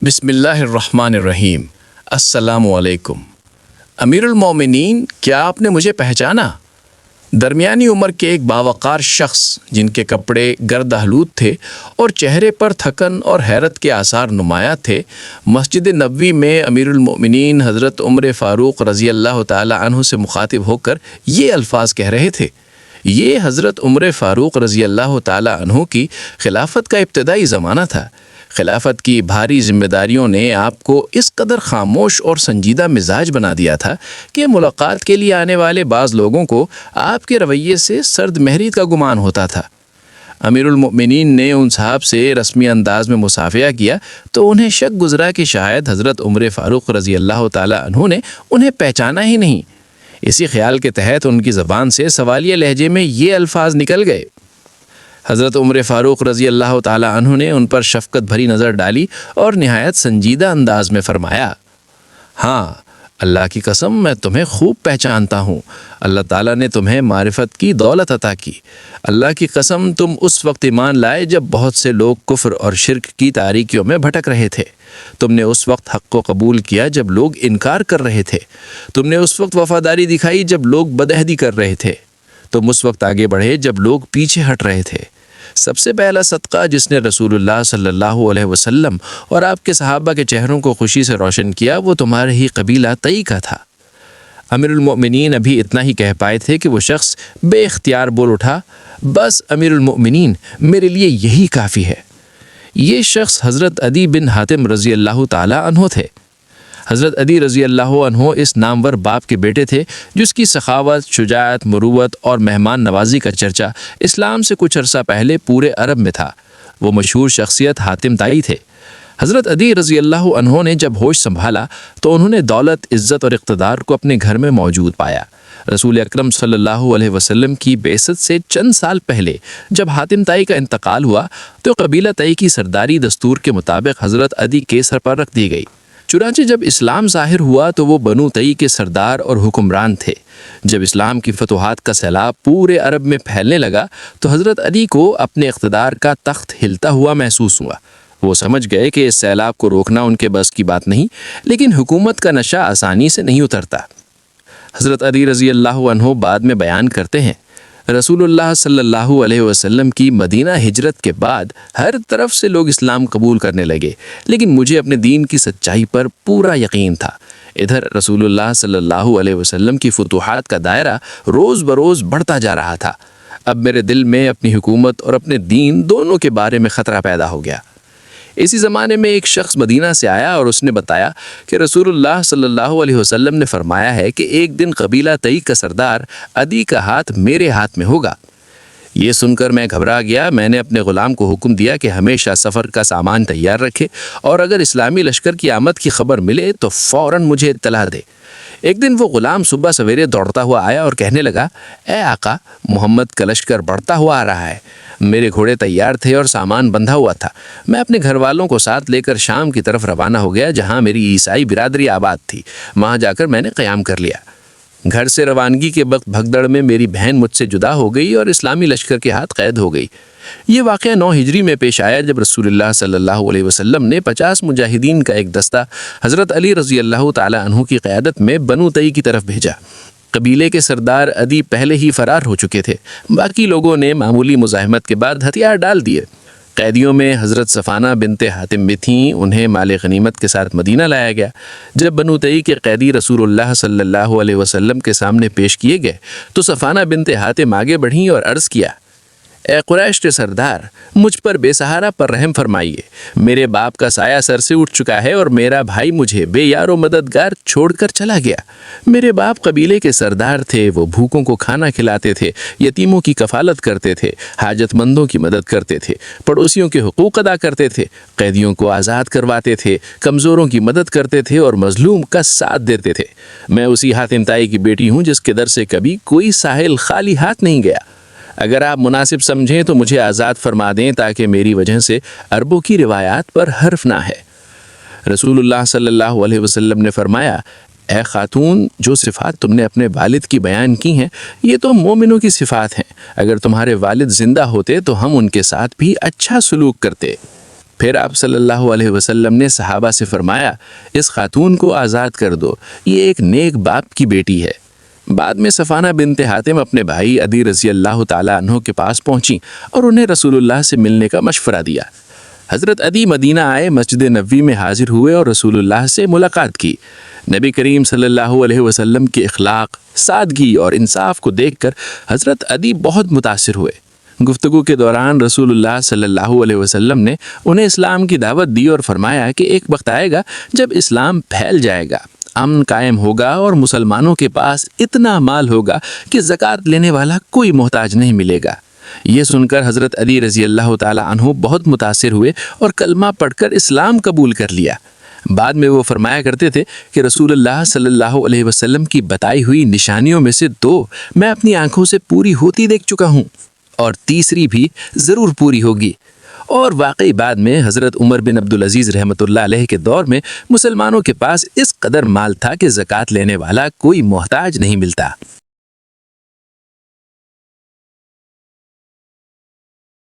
بسم اللہ الرحمن الرحیم۔ السلام علیکم۔ امیر المومنین، کیا آپ نے مجھے پہچانا؟ درمیانی عمر کے ایک باوقار شخص جن کے کپڑے گرد آلود تھے اور چہرے پر تھکن اور حیرت کے آثار نمایاں تھے، مسجد نبوی میں امیر المومنین حضرت عمر فاروق رضی اللہ تعالی عنہ سے مخاطب ہو کر یہ الفاظ کہہ رہے تھے۔ یہ حضرت عمر فاروق رضی اللہ تعالی عنہ کی خلافت کا ابتدائی زمانہ تھا۔ خلافت کی بھاری ذمہ داریوں نے آپ کو اس قدر خاموش اور سنجیدہ مزاج بنا دیا تھا کہ ملاقات کے لیے آنے والے بعض لوگوں کو آپ کے رویے سے سرد مہری کا گمان ہوتا تھا۔ امیر المؤمنین نے ان صاحب سے رسمی انداز میں مصافحہ کیا تو انہیں شک گزرا کہ شاید حضرت عمر فاروق رضی اللہ تعالی عنہ نے انہیں پہچانا ہی نہیں۔ اسی خیال کے تحت ان کی زبان سے سوالیہ لہجے میں یہ الفاظ نکل گئے۔ حضرت عمر فاروق رضی اللہ تعالی عنہ نے ان پر شفقت بھری نظر ڈالی اور نہایت سنجیدہ انداز میں فرمایا، ہاں، اللہ کی قسم میں تمہیں خوب پہچانتا ہوں۔ اللہ تعالیٰ نے تمہیں معرفت کی دولت عطا کی۔ اللہ کی قسم تم اس وقت ایمان لائے جب بہت سے لوگ کفر اور شرک کی تاریکیوں میں بھٹک رہے تھے۔ تم نے اس وقت حق کو قبول کیا جب لوگ انکار کر رہے تھے۔ تم نے اس وقت وفاداری دکھائی جب لوگ بدعہدی کر رہے تھے۔ تم اس وقت آگے بڑھے جب لوگ پیچھے ہٹ رہے تھے۔ سب سے پہلا صدقہ جس نے رسول اللہ صلی اللہ علیہ وسلم اور آپ کے صحابہ کے چہروں کو خوشی سے روشن کیا وہ تمہارے ہی قبیلہ طئی کا تھا۔ امیر المؤمنین ابھی اتنا ہی کہہ پائے تھے کہ وہ شخص بے اختیار بول اٹھا، بس امیر المؤمنین، میرے لیے یہی کافی ہے۔ یہ شخص حضرت عدی بن حاتم رضی اللہ تعالی عنہ تھے۔ حضرت عدی رضی اللہ عنہ اس نامور باپ کے بیٹے تھے جس کی سخاوت، شجاعت، مروت اور مہمان نوازی کا چرچا اسلام سے کچھ عرصہ پہلے پورے عرب میں تھا۔ وہ مشہور شخصیت حاتم طائی تھے۔ حضرت عدی رضی اللہ عنہ نے جب ہوش سنبھالا تو انہوں نے دولت، عزت اور اقتدار کو اپنے گھر میں موجود پایا۔ رسول اکرم صلی اللہ علیہ وسلم کی بعثت سے چند سال پہلے جب حاتم طائی کا انتقال ہوا تو قبیلہ طائی کی سرداری دستور کے مطابق حضرت عدی کے سر پر رکھ دی گئی۔ چنانچہ جب اسلام ظاہر ہوا تو وہ بنو طئی کے سردار اور حکمران تھے۔ جب اسلام کی فتوحات کا سیلاب پورے عرب میں پھیلنے لگا تو حضرت علی کو اپنے اقتدار کا تخت ہلتا ہوا محسوس ہوا۔ وہ سمجھ گئے کہ اس سیلاب کو روکنا ان کے بس کی بات نہیں، لیکن حکومت کا نشہ آسانی سے نہیں اترتا۔ حضرت علی رضی اللہ عنہ بعد میں بیان کرتے ہیں، رسول اللہ صلی اللہ علیہ وسلم کی مدینہ ہجرت کے بعد ہر طرف سے لوگ اسلام قبول کرنے لگے، لیکن مجھے اپنے دین کی سچائی پر پورا یقین تھا۔ ادھر رسول اللہ صلی اللہ علیہ وسلم کی فتوحات کا دائرہ روز بروز بڑھتا جا رہا تھا۔ اب میرے دل میں اپنی حکومت اور اپنے دین دونوں کے بارے میں خطرہ پیدا ہو گیا۔ اسی زمانے میں ایک شخص مدینہ سے آیا اور اس نے بتایا کہ رسول اللہ صلی اللہ علیہ وسلم نے فرمایا ہے کہ ایک دن قبیلہ طئی کا سردار عدی کا ہاتھ میرے ہاتھ میں ہوگا۔ یہ سن کر میں گھبرا گیا۔ میں نے اپنے غلام کو حکم دیا کہ ہمیشہ سفر کا سامان تیار رکھے اور اگر اسلامی لشکر کی آمد کی خبر ملے تو فوراً مجھے اطلاع دے۔ ایک دن وہ غلام صبح سویرے دوڑتا ہوا آیا اور کہنے لگا، اے آقا، محمد کا لشکر بڑھتا ہوا آ رہا ہے۔ میرے گھوڑے تیار تھے اور سامان بندھا ہوا تھا۔ میں اپنے گھر والوں کو ساتھ لے کر شام کی طرف روانہ ہو گیا جہاں میری عیسائی برادری آباد تھی۔ وہاں جا کر میں نے قیام کر لیا۔ گھر سے روانگی کے وقت بھگدڑ میں میری بہن مجھ سے جدا ہو گئی اور اسلامی لشکر کے ہاتھ قید ہو گئی۔ یہ واقعہ 9 ہجری میں پیش آیا جب رسول اللہ صلی اللہ علیہ وسلم نے 50 مجاہدین کا ایک دستہ حضرت علی رضی اللہ تعالی عنہ کی قیادت میں بنو طئی کی طرف بھیجا۔ قبیلے کے سردار عدی پہلے ہی فرار ہو چکے تھے۔ باقی لوگوں نے معمولی مزاحمت کے بعد ہتھیار ڈال دیے۔ قیدیوں میں حضرت صفانہ بنت حاتم بھی تھیں۔ انہیں مال غنیمت کے ساتھ مدینہ لایا گیا۔ جب بنو طئی کے قیدی رسول اللہ صلی اللہ علیہ وسلم کے سامنے پیش کیے گئے تو صفانہ بنت حاتم آگے بڑھیں اور عرض کیا، اے قریش کے سردار، مجھ پر بے سہارا پر رحم فرمائیے۔ میرے باپ کا سایہ سر سے اٹھ چکا ہے اور میرا بھائی مجھے بے یار و مددگار چھوڑ کر چلا گیا۔ میرے باپ قبیلے کے سردار تھے۔ وہ بھوکوں کو کھانا کھلاتے تھے، یتیموں کی کفالت کرتے تھے، حاجت مندوں کی مدد کرتے تھے، پڑوسیوں کے حقوق ادا کرتے تھے، قیدیوں کو آزاد کرواتے تھے، کمزوروں کی مدد کرتے تھے اور مظلوم کا ساتھ دیتے تھے۔ میں اسی حاتم طائی کی بیٹی ہوں جس کے در سے کبھی کوئی ساحل خالی ہاتھ نہیں گیا۔ اگر آپ مناسب سمجھیں تو مجھے آزاد فرما دیں تاکہ میری وجہ سے عربوں کی روایات پر حرف نہ ہے۔ رسول اللہ صلی اللہ علیہ وسلم نے فرمایا، اے خاتون، جو صفات تم نے اپنے والد کی بیان کی ہیں یہ تو مومنوں کی صفات ہیں۔ اگر تمہارے والد زندہ ہوتے تو ہم ان کے ساتھ بھی اچھا سلوک کرتے۔ پھر آپ صلی اللہ علیہ وسلم نے صحابہ سے فرمایا، اس خاتون کو آزاد کر دو، یہ ایک نیک باپ کی بیٹی ہے۔ بعد میں صفانہ بنت حاتم اپنے بھائی عدی رضی اللہ تعالیٰ عنہ کے پاس پہنچیں اور انہیں رسول اللہ سے ملنے کا مشورہ دیا۔ حضرت عدی مدینہ آئے، مسجد نبوی میں حاضر ہوئے اور رسول اللہ سے ملاقات کی۔ نبی کریم صلی اللہ علیہ وسلم کے اخلاق، سادگی اور انصاف کو دیکھ کر حضرت عدی بہت متاثر ہوئے۔ گفتگو کے دوران رسول اللہ صلی اللہ علیہ وسلم نے انہیں اسلام کی دعوت دی اور فرمایا کہ ایک وقت آئے گا جب اسلام پھیل جائے گا، امن قائم ہوگا اور مسلمانوں کے پاس اتنا مال ہوگا کہ زکوٰۃ لینے والا کوئی محتاج نہیں ملے گا۔ یہ سن کر حضرت علی رضی اللہ تعالیٰ عنہ بہت متاثر ہوئے اور کلمہ پڑھ کر اسلام قبول کر لیا۔ بعد میں وہ فرمایا کرتے تھے کہ رسول اللہ صلی اللہ علیہ وسلم کی بتائی ہوئی نشانیوں میں سے 2 میں اپنی آنکھوں سے پوری ہوتی دیکھ چکا ہوں، اور تیسری بھی ضرور پوری ہوگی۔ اور واقعی بعد میں حضرت عمر بن عبدالعزیز رحمۃ اللہ علیہ کے دور میں مسلمانوں کے پاس اس قدر مال تھا کہ زکوٰۃ لینے والا کوئی محتاج نہیں ملتا۔